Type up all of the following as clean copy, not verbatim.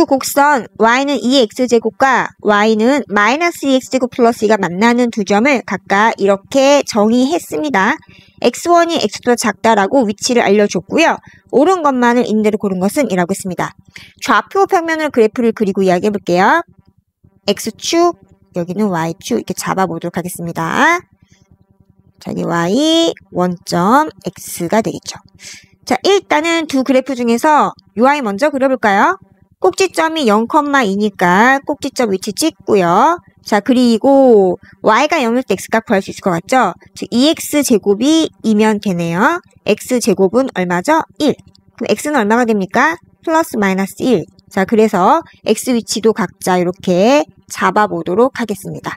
곡선 y는 2x제곱과 y는 마이너스 2x제곱 플러스 2가 만나는 두 점을 각각 이렇게 정의했습니다. x1이 x보다 작다라고 위치를 알려줬고요. 옳은 것만을 있는 대로 고른 것은 이라고 했습니다. 좌표 평면으로 그래프를 그리고 이야기해볼게요. x축, 여기는 y축 이렇게 잡아보도록 하겠습니다. 자, 여기 y 원점 x가 되겠죠. 자, 일단은 두 그래프 중에서 UI 먼저 그려볼까요? 꼭지점이 0,2니까 꼭지점 위치 찍고요. 자, 그리고 y가 0일 때 x값 구할 수 있을 것 같죠? 즉 2x제곱이 2면 되네요. x제곱은 얼마죠? 1. 그럼 x는 얼마가 됩니까? 플러스 마이너스 1. 자, 그래서 x 위치도 각자 이렇게 잡아보도록 하겠습니다.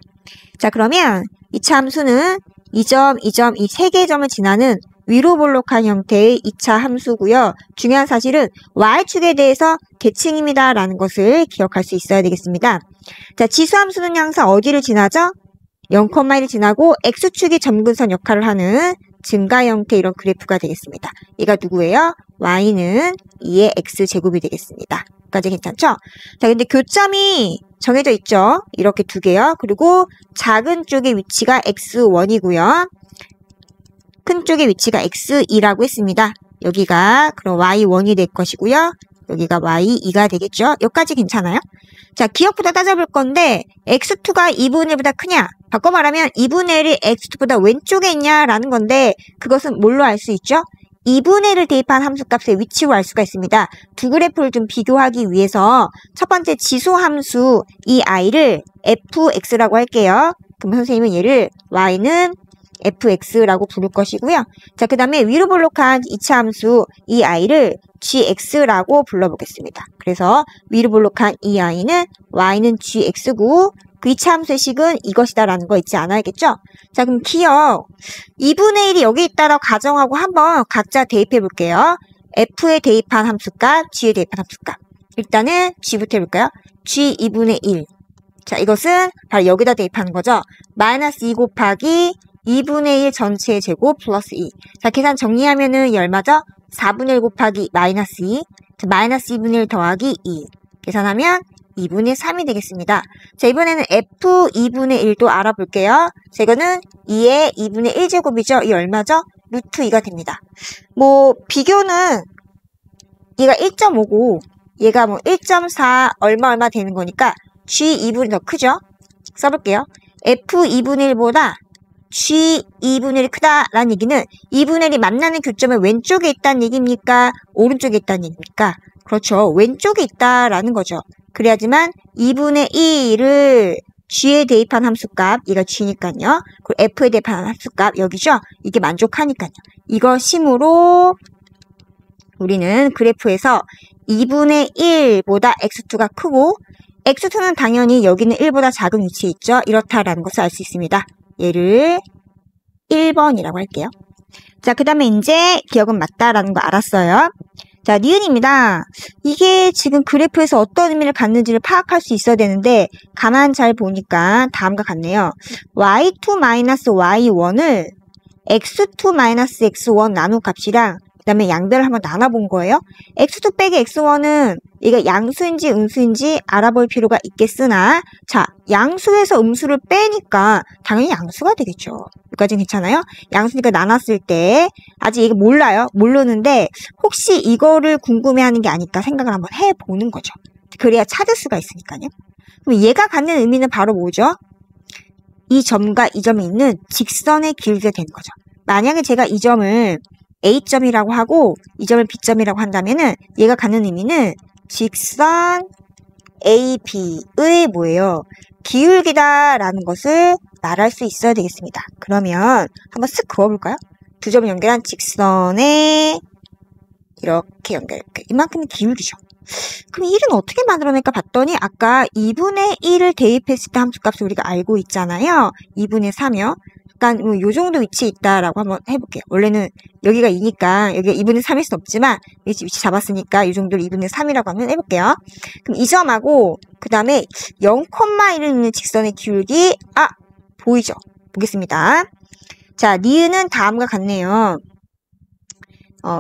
자, 그러면 이 참수는 2점, 2점, 이 세 개의 점을 지나는 위로 볼록한 형태의 2차 함수고요. 중요한 사실은 y축에 대해서 계층입니다 라는 것을 기억할 수 있어야 되겠습니다. 자, 지수함수는 항상 어디를 지나죠? 0,1을 지나고 x축이 점근선 역할을 하는 증가 형태 이런 그래프가 되겠습니다. 얘가 누구예요? y는 2의 x제곱이 되겠습니다. 여기까지 괜찮죠? 자, 근데 교점이 정해져 있죠? 이렇게 두 개요. 그리고 작은 쪽의 위치가 x1이고요. 큰 쪽의 위치가 x2라고 했습니다. 여기가 그럼 y1이 될 것이고요. 여기가 y2가 되겠죠? 여기까지 괜찮아요? 자, 기억부터 따져볼 건데 x2가 2분의 1보다 크냐? 바꿔 말하면 2분의 1이 x2보다 왼쪽에 있냐라는 건데 그것은 뭘로 알 수 있죠? 2분의 1을 대입한 함수값의 위치로 알 수가 있습니다. 두 그래프를 좀 비교하기 위해서 첫 번째 지수함수 이 i를 fx라고 할게요. 그럼 선생님은 얘를 y는 fx라고 부를 것이고요. 자, 그 다음에 위로 볼록한 2차 함수 이 i를 gx라고 불러보겠습니다. 그래서 위로 볼록한 이 i는 y는 gx고 그 2차 함수의 식은 이것이다 라는 거 잊지 않아야겠죠? 자, 그럼 기억 2분의 1이 여기 있다라고 가정하고 한번 각자 대입해 볼게요. f에 대입한 함수값, g에 대입한 함수값. 일단은 g부터 해볼까요? g 2분의 1. 자, 이것은 바로 여기다 대입하는 거죠. 마이너스 2 곱하기 2분의 1 전체의 제곱 플러스 2. 자, 계산 정리하면은 이 얼마죠? 4분의 1 곱하기 마이너스 2. 자, 마이너스 2분의 1 더하기 2. 계산하면 2분의 3이 되겠습니다. 자, 이번에는 f 2분의 1도 알아볼게요. 자, 이거는 2의 2분의 1제곱이죠. 이 얼마죠? 루트 2가 됩니다. 뭐 비교는 얘가 1.5고 얘가 뭐 1.4 얼마 되는 거니까 g 2분이 더 크죠? 써볼게요. f 2분의 1보다 g 2분의 1이 크다라는 얘기는 2분의 1이 만나는 교점의 왼쪽에 있다는 얘기입니까? 오른쪽에 있다는 얘기입니까? 그렇죠. 왼쪽에 있다라는 거죠. 그래야지만 2분의 1을 g에 대입한 함수값, 얘가 g니까요. 그리고 f에 대입한 함수값, 여기죠. 이게 만족하니까요. 이거 심으로 우리는 그래프에서 2분의 1보다 x2가 크고 x2는 당연히 여기는 1보다 작은 위치에 있죠. 이렇다라는 것을 알 수 있습니다. 얘를 1번이라고 할게요. 자, 그 다음에 이제 기억은 맞다라는 거 알았어요. 자, 니은입니다. 이게 지금 그래프에서 어떤 의미를 갖는지를 파악할 수 있어야 되는데 가만 잘 보니까 다음과 같네요. y2-y1을 x2-x1 나눈 값이랑 그 다음에 양변을 한번 나눠본 거예요. x2 빼기 x1은 이게 양수인지 음수인지 알아볼 필요가 있겠으나 자, 양수에서 음수를 빼니까 당연히 양수가 되겠죠. 여기까지는 괜찮아요? 양수니까 나눴을 때 아직 이게 몰라요. 모르는데 혹시 이거를 궁금해하는 게 아닐까 생각을 한번 해보는 거죠. 그래야 찾을 수가 있으니까요. 그럼 얘가 갖는 의미는 바로 뭐죠? 이 점과 이 점에 있는 직선의 길이가 되는 거죠. 만약에 제가 이 점을 A점이라고 하고 이 점을 B점이라고 한다면은 얘가 갖는 의미는 직선 AB의 뭐예요? 기울기다라는 것을 말할 수 있어야 되겠습니다. 그러면 한번 쓱 그어볼까요? 두 점을 연결한 직선에 이렇게 연결할게요. 이만큼이 기울기죠. 그럼 1은 어떻게 만들어낼까 봤더니 아까 2분의 1을 대입했을 때 함수값을 우리가 알고 있잖아요. 2분의 3이요. 약간 요 정도 위치에 있다라고 한번 해볼게요. 원래는 여기가 2니까 여기가 2분의 3일 수 없지만 위치 잡았으니까 이 정도를 2분의 3이라고 한번 해볼게요. 그럼 이 점하고 그 다음에 0,1을 있는 직선의 기울기 보이죠? 보겠습니다. 자, 니은은 다음과 같네요.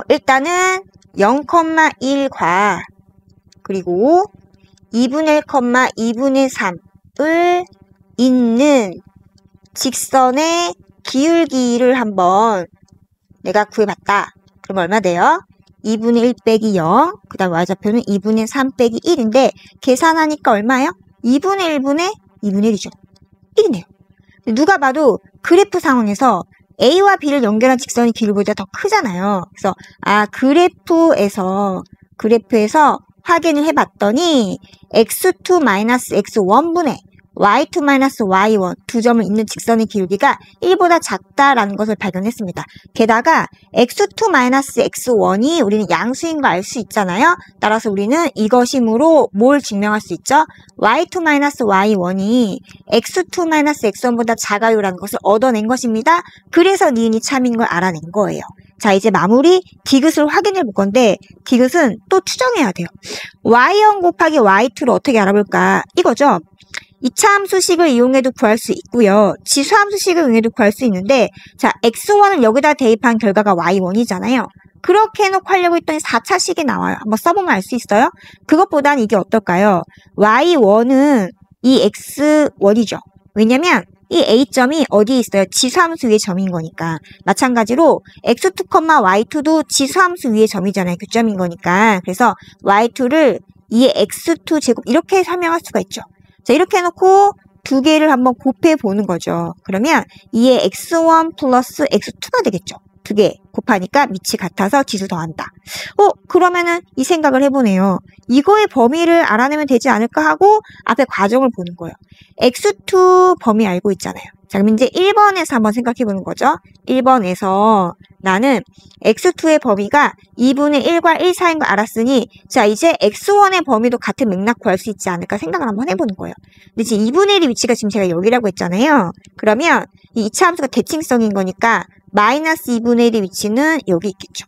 일단은 0,1과 그리고 2분의 1, 2분의 3을 있는 직선의 기울기를 한번 내가 구해봤다. 그럼 얼마 돼요? 2분의 1 빼기 0, 그 다음 y좌표는 2분의 3 빼기 1인데 계산하니까 얼마예요? 2분의 1분의 2분의 1이죠. 1이네요. 누가 봐도 그래프 상황에서 A와 B를 연결한 직선이 길이보다 더 크잖아요. 그래서 그래프에서 확인을 해봤더니 x2-x1분의 y2-y1 두 점을 잇는 직선의 기울기가 1보다 작다라는 것을 발견했습니다. 게다가 x2-x1이 우리는 양수인 거 알 수 있잖아요. 따라서 우리는 이것이므로 뭘 증명할 수 있죠? y2-y1이 x2-x1보다 작아요라는 것을 얻어낸 것입니다. 그래서 니은이 참인 걸 알아낸 거예요. 자, 이제 마무리 디귿을 확인해 볼 건데 디귿은 또 추정해야 돼요. y1 곱하기 y2를 어떻게 알아볼까? 이거죠. 2차 함수식을 이용해도 구할 수 있고요. 지수 함수식을 이용해도 구할 수 있는데 자, x1을 여기다 대입한 결과가 y1이잖아요. 그렇게 해놓고 하려고 했더니 4차식이 나와요. 한번 써보면 알 수 있어요? 그것보다는 이게 어떨까요? y1은 이 x1이죠. 왜냐면 이 A점이 어디에 있어요? 지수함수 위의 점인 거니까. 마찬가지로 x2, y2도 지수함수 위의 점이잖아요. 교점인 거니까. 그래서 y2를 2의 x2 제곱 이렇게 설명할 수가 있죠. 자, 이렇게 해놓고 두 개를 한번 곱해 보는 거죠. 그러면 2의 x1 플러스 x2가 되겠죠. 두 개 곱하니까 밑이 같아서 지수 더한다. 그러면은 이 생각을 해보네요. 이거의 범위를 알아내면 되지 않을까 하고 앞에 과정을 보는 거예요. x2 범위 알고 있잖아요. 자, 그럼 이제 1번에서 한번 생각해 보는 거죠. 1번에서 나는 x2의 범위가 2분의 1과 1 사이인 걸 알았으니 자, 이제 x1의 범위도 같은 맥락 구할 수 있지 않을까 생각을 한번 해보는 거예요. 근데 지금 2분의 1의 위치가 지금 제가 여기라고 했잖아요. 그러면 이 2차 함수가 대칭성인 거니까 마이너스 2분의 1의 위치는 여기 있겠죠.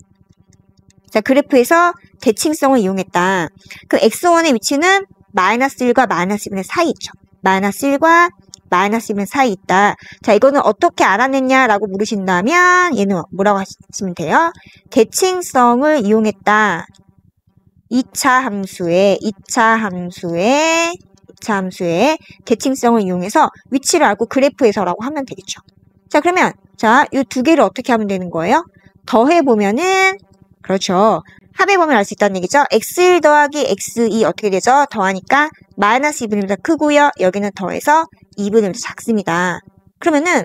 자, 그래프에서 대칭성을 이용했다. 그 x1의 위치는 마이너스 1과 마이너스 2분의 사이에 있죠. 마이너스 1과 마이너스 2분의 사이에 있다. 자, 이거는 어떻게 알아냈냐라고 물으신다면 얘는 뭐라고 하시면 돼요? 대칭성을 이용했다. 2차 함수의 대칭성을 이용해서 위치를 알고 그래프에서라고 하면 되겠죠. 자, 그러면 자, 이 두 개를 어떻게 하면 되는 거예요? 더해보면은 그렇죠. 합의 범위를 알 수 있다는 얘기죠. x1 더하기 x2 어떻게 되죠? 더하니까 마이너스 2분의 1보다 크고요. 여기는 더해서 2분의 1보다 작습니다. 그러면은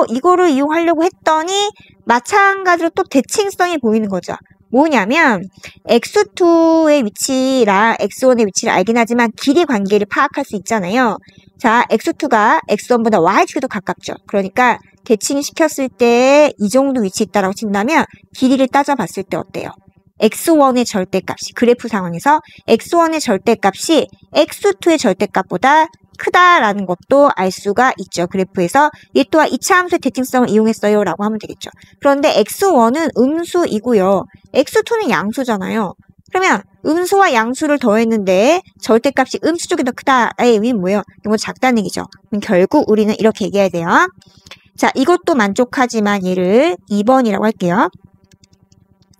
이거를 이용하려고 했더니 마찬가지로 또 대칭성이 보이는 거죠. 뭐냐면 x2의 위치랑 x1의 위치를 알긴 하지만 길이 관계를 파악할 수 있잖아요. 자, x2가 x1보다 y축에도 가깝죠. 그러니까 대칭시켰을 때 이 정도 위치에 있다라고 친다면 길이를 따져봤을 때 어때요? x1의 절대값이 그래프 상황에서 x1의 절대값이 x2의 절대값보다 크다라는 것도 알 수가 있죠. 그래프에서 얘 또한 2차 함수의 대칭성을 이용했어요 라고 하면 되겠죠. 그런데 x1은 음수이고요. x2는 양수잖아요. 그러면 음수와 양수를 더했는데 절대값이 음수 쪽이 더 크다. 의미는 뭐예요? 이건 작다는 얘기죠. 그럼 결국 우리는 이렇게 얘기해야 돼요. 자, 이것도 만족하지만 얘를 2번이라고 할게요.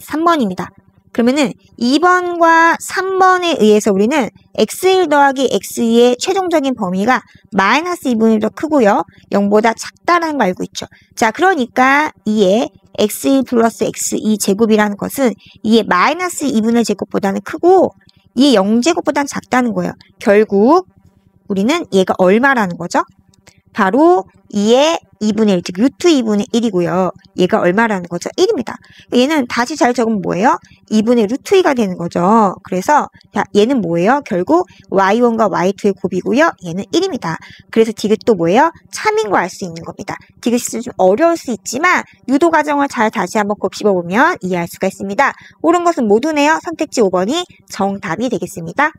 3번입니다. 그러면은 2번과 3번에 의해서 우리는 x1 더하기 x2의 최종적인 범위가 마이너스 2분의 1더 크고요. 0보다 작다라는 거 알고 있죠. 자, 그러니까 2의 x1 플러스 x2 제곱이라는 것은 2의 마이너스 2분의 1 제곱보다는 크고 2의 0제곱보다는 작다는 거예요. 결국 우리는 얘가 얼마라는 거죠? 바로 2의 2분의 1, 즉 루트 2분의 1이고요. 얘가 얼마라는 거죠? 1입니다. 얘는 다시 잘 적으면 뭐예요? 2분의 루트 2가 되는 거죠. 그래서 자, 얘는 뭐예요? 결국 y1과 y2의 곱이고요. 얘는 1입니다. 그래서 디귿도 뭐예요? 참인 거 알 수 있는 겁니다. 디귿이 좀 어려울 수 있지만 유도 과정을 잘 다시 한번 곱씹어보면 이해할 수가 있습니다. 옳은 것은 모두네요. 선택지 5번이 정답이 되겠습니다.